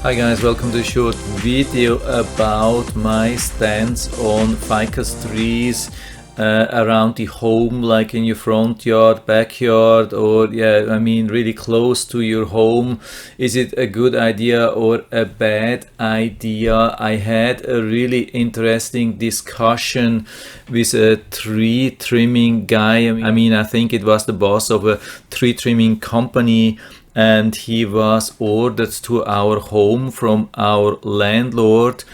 Hi guys, welcome to a short video about my stance on ficus trees around the home, like in your front yard, backyard, or really close to your home. Is it a good idea or a bad idea? I had a really interesting discussion with a tree trimming guy. I think it was the boss of a tree trimming company, and he was ordered to our home from our landlord,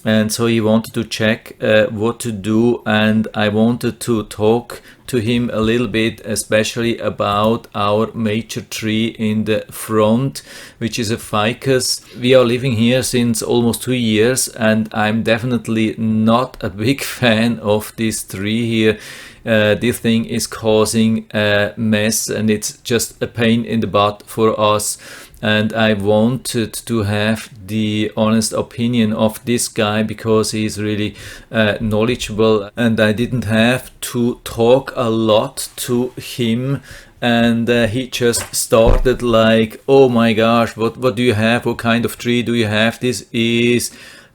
and so he wanted to check what to do, and I wanted to talk to him a little bit, especially about our major tree in the front, which is a ficus. We are living here since almost 2 years, and I'm definitely not a big fan of this tree here. This thing is causing a mess, and it's just a pain in the butt for us. And I wanted to have the honest opinion of this guy because he's really knowledgeable, and I didn't have to talk a lot to him. And he just started like, oh my gosh, what do you have? What kind of tree do you have? This is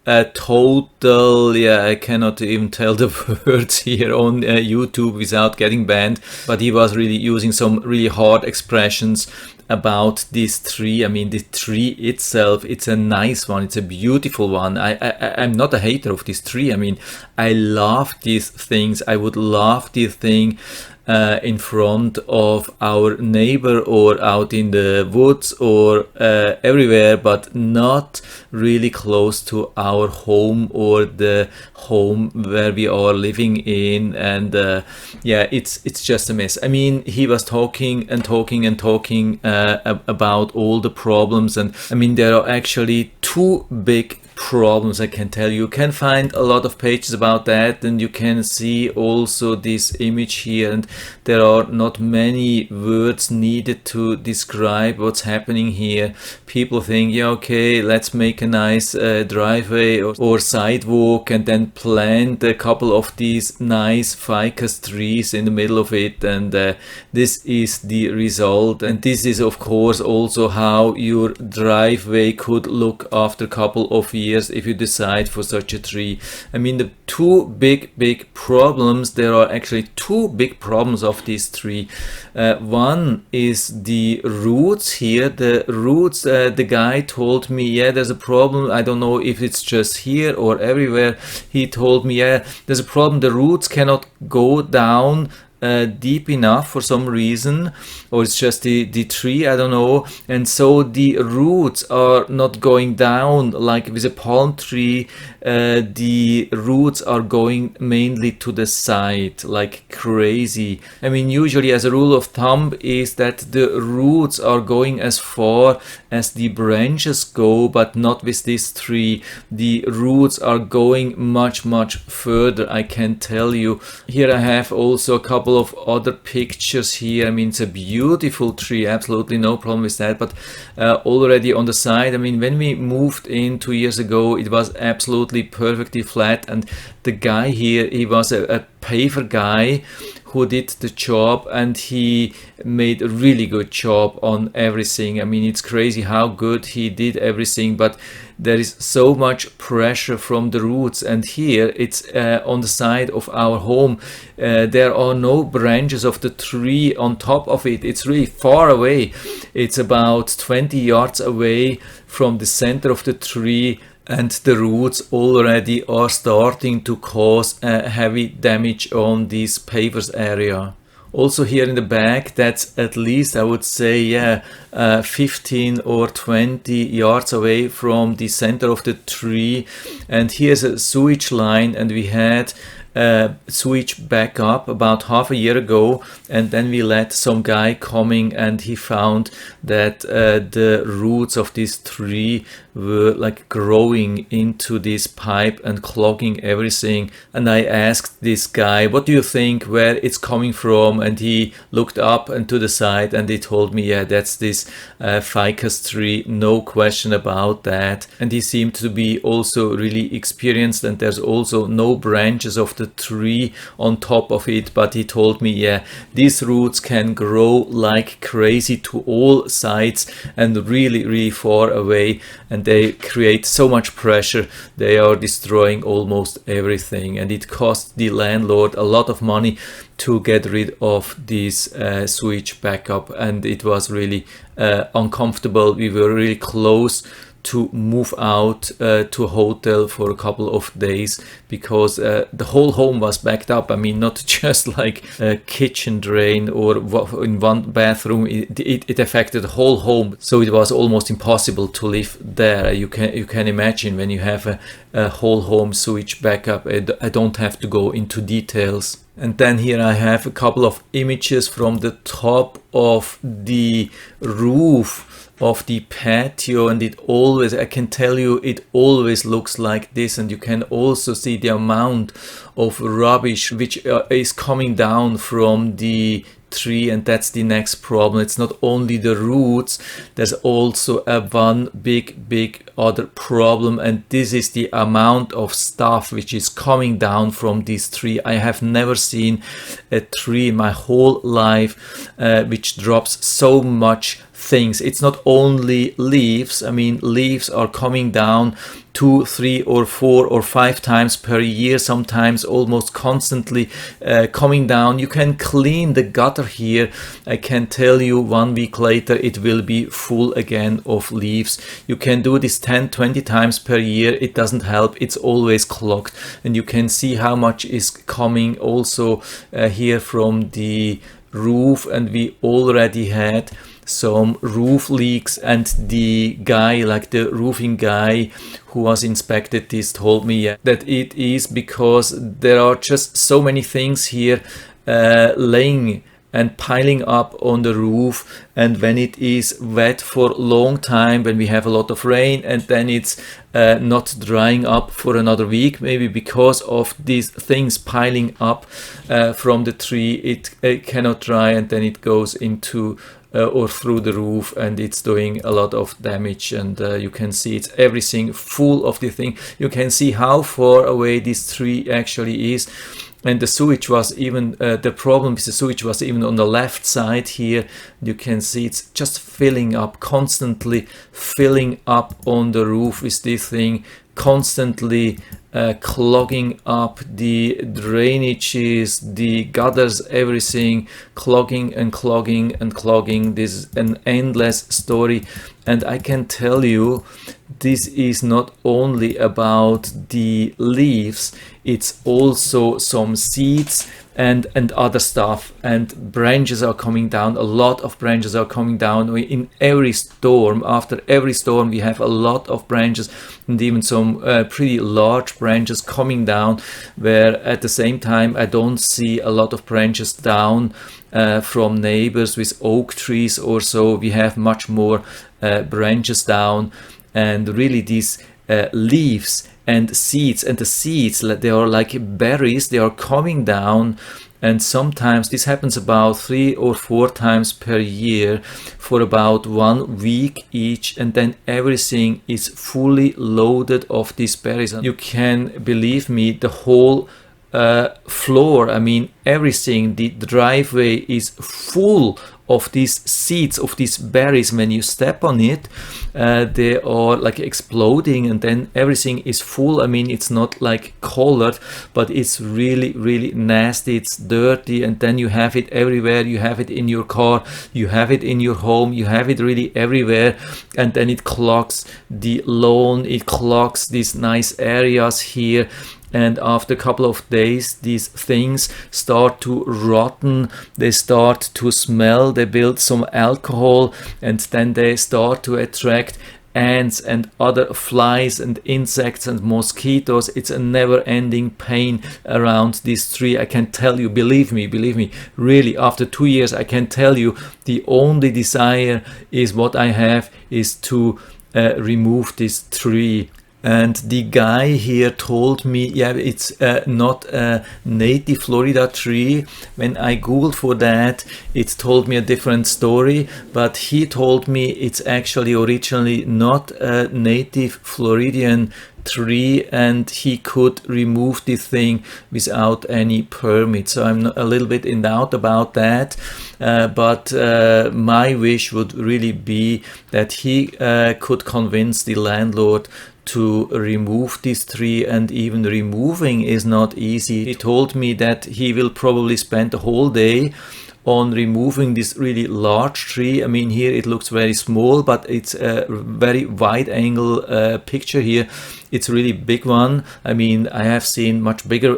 a total, I cannot even tell the words here on YouTube without getting banned, but he was really using some really hard expressions about this tree. The tree itself, it's a nice one, it's a beautiful one. I'm not a hater of this tree. I love these things. I would love this thing in front of our neighbor or out in the woods or everywhere, but not really close to our home or the home where we are living in. And it's just a mess. He was talking about all the problems, and there are actually two big problems. I can tell you can find a lot of pages about that, and you can see also this image here, and there are not many words needed to describe what's happening here. People think, okay, let's make a nice driveway or sidewalk and then plant a couple of these nice ficus trees in the middle of it, and this is the result. And this is of course also how your driveway could look after a couple of years if you decide for such a tree. The two big problems, there are actually two big problems of this tree. One is the roots here. The roots, the guy told me, there's a problem. I don't know if it's just here or everywhere. He told me, there's a problem. The roots cannot go down deep enough for some reason, or it's just the tree, I don't know. And so the roots are not going down like with a palm tree. The roots are going mainly to the side like crazy. Usually as a rule of thumb is that the roots are going as far as the branches go, but not with this tree. The roots are going much further, I can tell you. Here I have also a couple of other pictures here. It's a beautiful tree, absolutely no problem with that, but already on the side, when we moved in 2 years ago, it was absolutely perfectly flat, and the guy here, he was a paver guy who did the job, and he made a really good job on everything. It's crazy how good he did everything, but there is so much pressure from the roots. And here it's on the side of our home. There are no branches of the tree on top of it. It's really far away. It's about 20 yards away from the center of the tree, and the roots already are starting to cause heavy damage on this pavers area. Also here in the back, that's at least, I would say, 15 or 20 yards away from the center of the tree. And here's a sewage line, and we had sewage back up about half a year ago, and then we let some guy coming, and he found that the roots of this tree were like growing into this pipe and clogging everything. And I asked this guy, what do you think, where it's coming from? And he looked up and to the side, and he told me, that's this ficus tree, no question about that. And he seemed to be also really experienced, and there's also no branches of the tree on top of it, but he told me, these roots can grow like crazy to all sides and really far away. And they create so much pressure, they are destroying almost everything, and it cost the landlord a lot of money to get rid of this sewage backup, and it was really uncomfortable. We were really close to move out to a hotel for a couple of days because the whole home was backed up. I mean, not just like a kitchen drain or in one bathroom, it affected the whole home. So it was almost impossible to live there. You can imagine when you have a whole home sewage backup. I don't have to go into details. And then here I have a couple of images from the top of the roof of the patio, and it always, I can tell you, it always looks like this. And you can also see the amount of rubbish which is coming down from the tree, and that's the next problem. It's not only the roots, there's also one big other problem, and this is the amount of stuff which is coming down from this tree. I have never seen a tree in my whole life which drops so much things. It's not only leaves. I mean, leaves are coming down 2, 3 or 4 or 5 times per year, sometimes almost constantly coming down. You can clean the gutter here. I can tell you 1 week later it will be full again of leaves. You can do this 10, 20 times per year. It doesn't help. It's always clogged, and you can see how much is coming also here from the roof, and we already had some roof leaks, and the guy, like the roofing guy who was inspected this, told me that it is because there are just so many things here laying and piling up on the roof, and when it is wet for a long time, when we have a lot of rain, and then it's not drying up for another week, maybe because of these things piling up from the tree, it cannot dry, and then it goes into or through the roof, and it's doing a lot of damage. And you can see it's everything full of the thing. You can see how far away this tree actually is. And the sewage was even, the problem with the sewage was even on the left side here. You can see it's just filling up, constantly filling up on the roof with this thing, constantly clogging up the drainages, the gutters, everything, clogging and clogging and clogging. This is an endless story. And I can tell you, this is not only about the leaves, it's also some seeds and other stuff, and branches are coming down. A lot of branches are coming down in every storm. After every storm we have a lot of branches, and even some pretty large branches coming down, where at the same time I don't see a lot of branches down from neighbors with oak trees or so. We have much more branches down, and really these leaves and seeds, and the seeds, they are like berries, they are coming down, and sometimes this happens about 3 or 4 times per year for about 1 week each, and then everything is fully loaded of these berries. And you can believe me, the whole floor, I mean everything, the driveway is full of these seeds, of these berries. When you step on it, they are like exploding, and then everything is full. I mean, it's not like colored, but it's really nasty. It's dirty, and then you have it everywhere. You have it in your car, you have it in your home, you have it really everywhere, and then it clogs the lawn, it clogs these nice areas here. And after a couple of days, these things start to rotten, they start to smell, they build some alcohol, and then they start to attract ants and other flies and insects and mosquitoes. It's a never-ending pain around this tree. I can tell you, believe me, really, after 2 years, I can tell you, the only desire is what I have is to remove this tree. And the guy here told me, yeah, it's not a native Florida tree. When I googled for that, it told me a different story, but he told me it's actually originally not a native Floridian tree, and he could remove this thing without any permit. So I'm a little bit in doubt about that, but my wish would really be that he could convince the landlord to remove this tree, and even removing is not easy. He told me that he will probably spend the whole day on removing this really large tree. I mean, here it looks very small, but it's a very wide angle picture here. It's a really big one. I mean, I have seen much bigger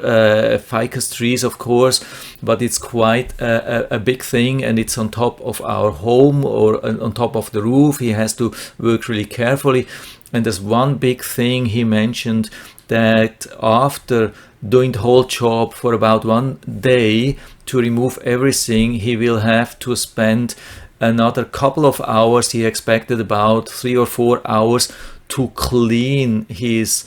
ficus trees, of course, but it's quite a big thing, and it's on top of our home or on top of the roof. He has to work really carefully. And there's one big thing he mentioned, that after doing the whole job for about 1 day to remove everything, he will have to spend another couple of hours. He expected about 3 or 4 hours to clean his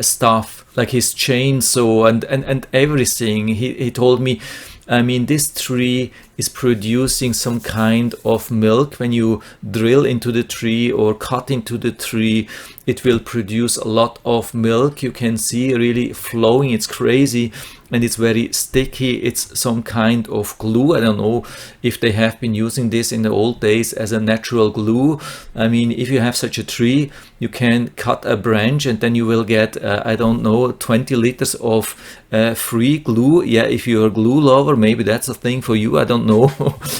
stuff, like his chainsaw and everything. He told me, I mean, this tree is producing some kind of milk. When you drill into the tree or cut into the tree, it will produce a lot of milk. You can see really flowing. It's crazy, and it's very sticky. It's some kind of glue. I don't know if they have been using this in the old days as a natural glue. I mean, if you have such a tree, you can cut a branch and then you will get, I don't know, 20 liters of free glue. Yeah, if you're a glue lover, maybe that's a thing for you. I don't know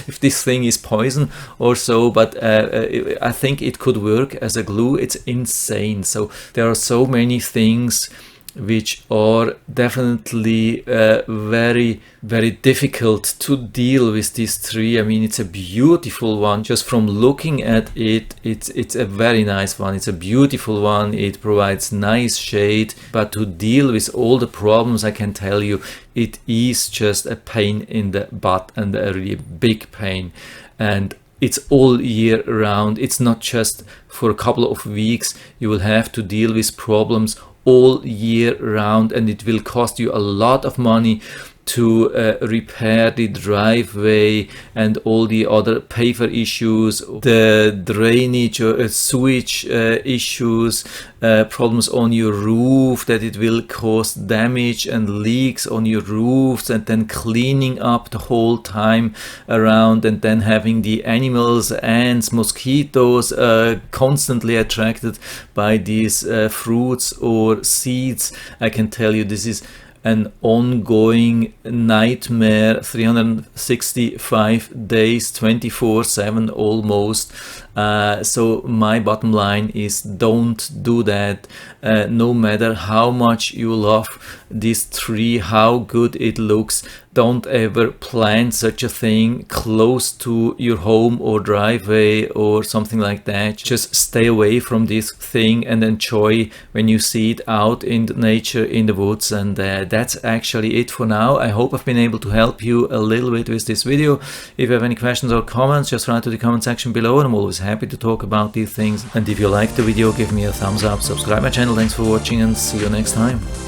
if this thing is poison or so, but I think it could work as a glue. It's insane. So there are so many things which are definitely very, very difficult to deal with this tree. I mean, it's a beautiful one. Just from looking at it, it's a very nice one. It's a beautiful one. It provides nice shade, but to deal with all the problems, I can tell you, it is just a pain in the butt, and a really big pain. And it's all year round. It's not just for a couple of weeks. You will have to deal with problems all year round, and it will cost you a lot of money to repair the driveway and all the other paver issues, the drainage or sewage issues, problems on your roof, that it will cause damage and leaks on your roofs, and then cleaning up the whole time around, and then having the animals, ants, mosquitoes constantly attracted by these fruits or seeds. I can tell you, this is an ongoing nightmare, 365 days, 24/7 almost. So my bottom line is, don't do that. No matter how much you love this tree, how good it looks, don't ever plant such a thing close to your home or driveway or something like that. Just stay away from this thing and enjoy when you see it out in the nature, in the woods. And that's actually it for now. I hope I've been able to help you a little bit with this video. If you have any questions or comments, just write to the comment section below, and I'm always happy to talk about these things. And if you liked the video, give me a thumbs up, subscribe my channel. Thanks for watching, and see you next time.